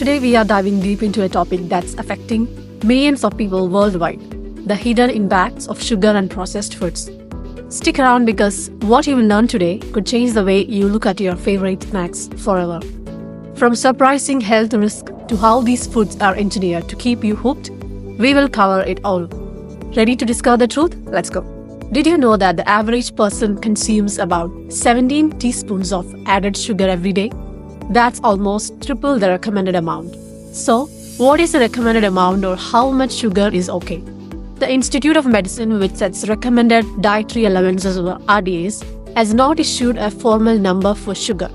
Today we are diving deep into a topic that's affecting millions of people worldwide, the hidden impacts of sugar and processed foods. Stick around because what you will learn today could change the way you look at your favorite snacks forever. From surprising health risks to how these foods are engineered to keep you hooked, we will cover it all. Ready to discover the truth? Let's go. Did you know that the average person consumes about 17 teaspoons of added sugar every day? That's almost triple the recommended amount. So, what is the recommended amount or how much sugar is okay? The Institute of Medicine, which sets recommended dietary allowances or RDAs, has not issued a formal number for sugar.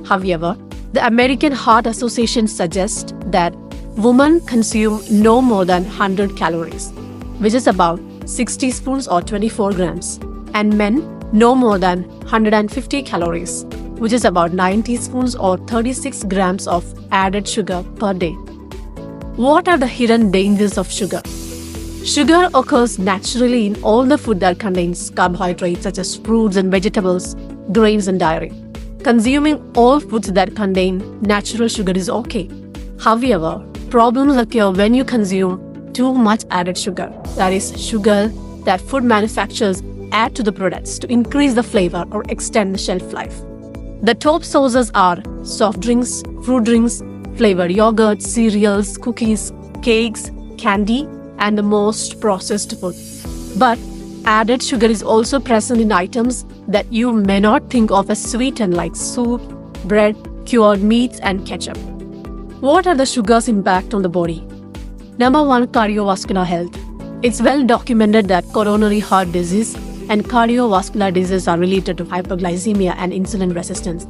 However, the American Heart Association suggests that women consume no more than 100 calories, which is about 6 teaspoons or 24 grams, and men no more than 150 calories, which is about 9 teaspoons or 36 grams of added sugar per day. What are the hidden dangers of sugar? Sugar occurs naturally in all the food that contains carbohydrates such as fruits and vegetables, grains and dairy. Consuming all foods that contain natural sugar is okay. However, problems occur when you consume too much added sugar, that is, sugar that food manufacturers add to the products to increase the flavor or extend the shelf life. The top sources are soft drinks, fruit drinks, flavored yogurt, cereals, cookies, cakes, candy, and the most processed food. But added sugar is also present in items that you may not think of as sweetened like soup, bread, cured meats, and ketchup. What are the sugar's impact on the body? Number 1, cardiovascular health. It's well documented that coronary heart disease and cardiovascular disease are related to hyperglycemia and insulin resistance.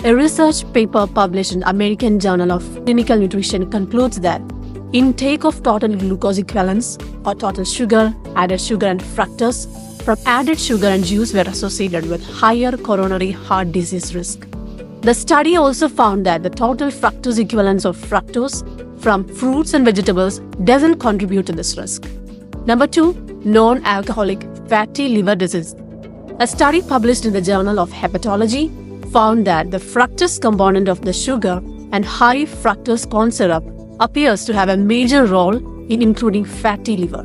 A research paper published in the American Journal of Clinical Nutrition concludes that intake of total glucose equivalents or total sugar, added sugar and fructose from added sugar and juice were associated with higher coronary heart disease risk. The study also found that the total fructose equivalents of fructose from fruits and vegetables doesn't contribute to this risk. Number 2, non-alcoholic fatty liver disease. A study published in the Journal of Hepatology found that the fructose component of the sugar and high fructose corn syrup appears to have a major role in including fatty liver.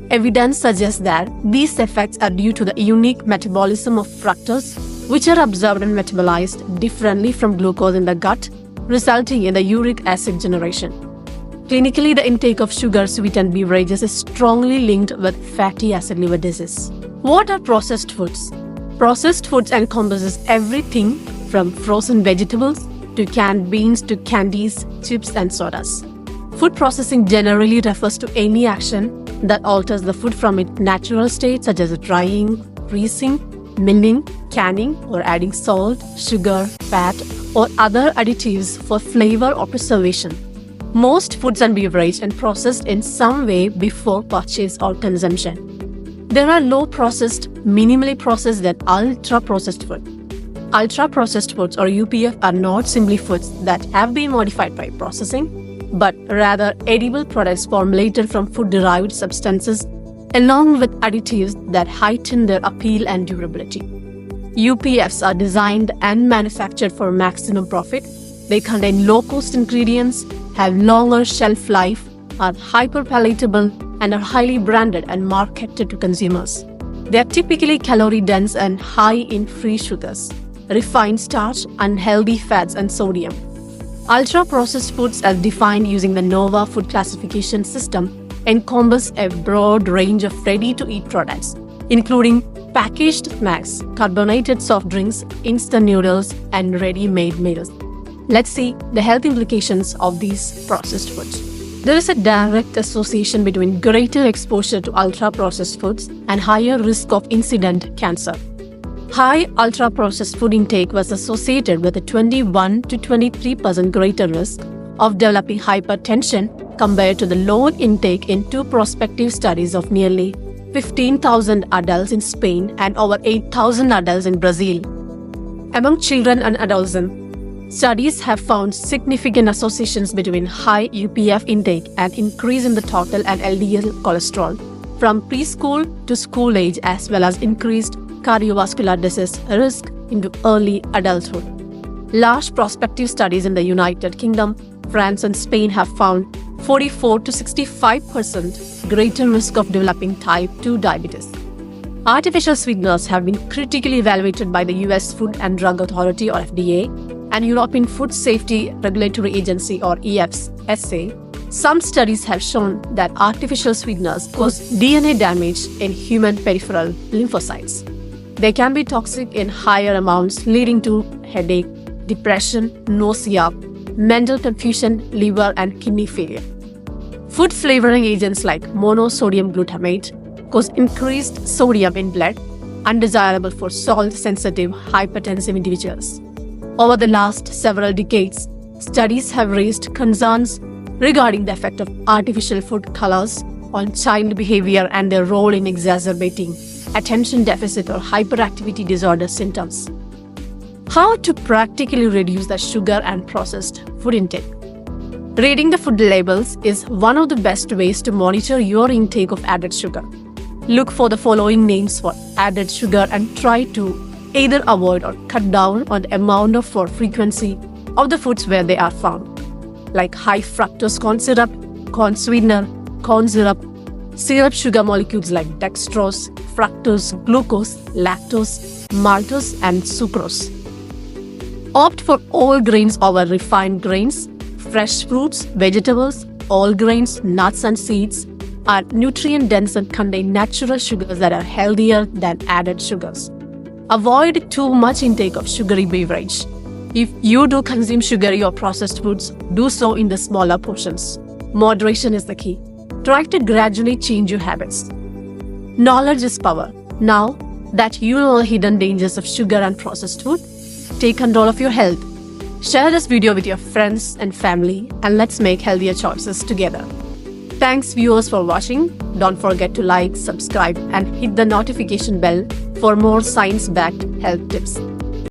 Evidence suggests that these effects are due to the unique metabolism of fructose, which are observed and metabolized differently from glucose in the gut, resulting in the uric acid generation. Clinically, the intake of sugar-sweetened beverages is strongly linked with fatty acid liver disease. What are processed foods? Processed foods encompasses everything from frozen vegetables to canned beans to candies, chips, and sodas. Food processing generally refers to any action that alters the food from its natural state, such as drying, freezing, milling, canning, or adding salt, sugar, fat, or other additives for flavor or preservation. Most foods are beveraged and processed in some way before purchase or consumption. There are low-processed, minimally processed, and ultra-processed foods. Ultra-processed foods or UPF are not simply foods that have been modified by processing, but rather edible products formulated from food-derived substances along with additives that heighten their appeal and durability. UPFs are designed and manufactured for maximum profit. They contain low-cost ingredients, have longer shelf life, are hyper-palatable, and are highly branded and marketed to consumers. They are typically calorie-dense and high in free sugars, refined starch, unhealthy fats, and sodium. Ultra-processed foods, as defined using the NOVA food classification system, encompass a broad range of ready-to-eat products, including packaged snacks, carbonated soft drinks, instant noodles, and ready-made meals. Let's see the health implications of these processed foods. There is a direct association between greater exposure to ultra-processed foods and higher risk of incident cancer. High ultra-processed food intake was associated with a 21 to 23% greater risk of developing hypertension compared to the low intake in 2 prospective studies of nearly 15,000 adults in Spain and over 8,000 adults in Brazil. Among children and adolescents, studies have found significant associations between high UPF intake and increase in the total and LDL cholesterol from preschool to school age, as well as increased cardiovascular disease risk into early adulthood. Large prospective studies in the United Kingdom, France, and Spain have found 44 to 65% greater risk of developing type 2 diabetes. Artificial sweeteners have been critically evaluated by the US Food and Drug Authority or FDA and European Food Safety Regulatory Agency or EFSA. Some studies have shown that artificial sweeteners cause DNA damage in human peripheral lymphocytes. They can be toxic in higher amounts, leading to headache, depression, nausea, mental confusion, liver and kidney failure. Food flavoring agents like monosodium glutamate cause increased sodium in blood, undesirable for salt-sensitive, hypertensive individuals. Over the last several decades, studies have raised concerns regarding the effect of artificial food colors on child behavior and their role in exacerbating attention deficit or hyperactivity disorder symptoms. How to practically reduce the sugar and processed food intake? Reading the food labels is one of the best ways to monitor your intake of added sugar. Look for the following names for added sugar and try to either avoid or cut down on the amount of or frequency of the foods where they are found, like high fructose corn syrup, corn sweetener, corn syrup sugar molecules like dextrose, fructose, glucose, lactose, maltose, and sucrose. Opt for all grains over refined grains. Fresh fruits, vegetables, all grains, nuts, and seeds are nutrient-dense and contain natural sugars that are healthier than added sugars. Avoid too much intake of sugary beverage. If you do consume sugary or processed foods, do so in the smaller portions. Moderation is the key. Try to gradually change your habits. Knowledge is power. Now that you know the hidden dangers of sugar and processed food, take control of your health. Share this video with your friends and family, and let's make healthier choices together. Thanks viewers for watching. Don't forget to like, subscribe, and hit the notification bell for more science-backed health tips.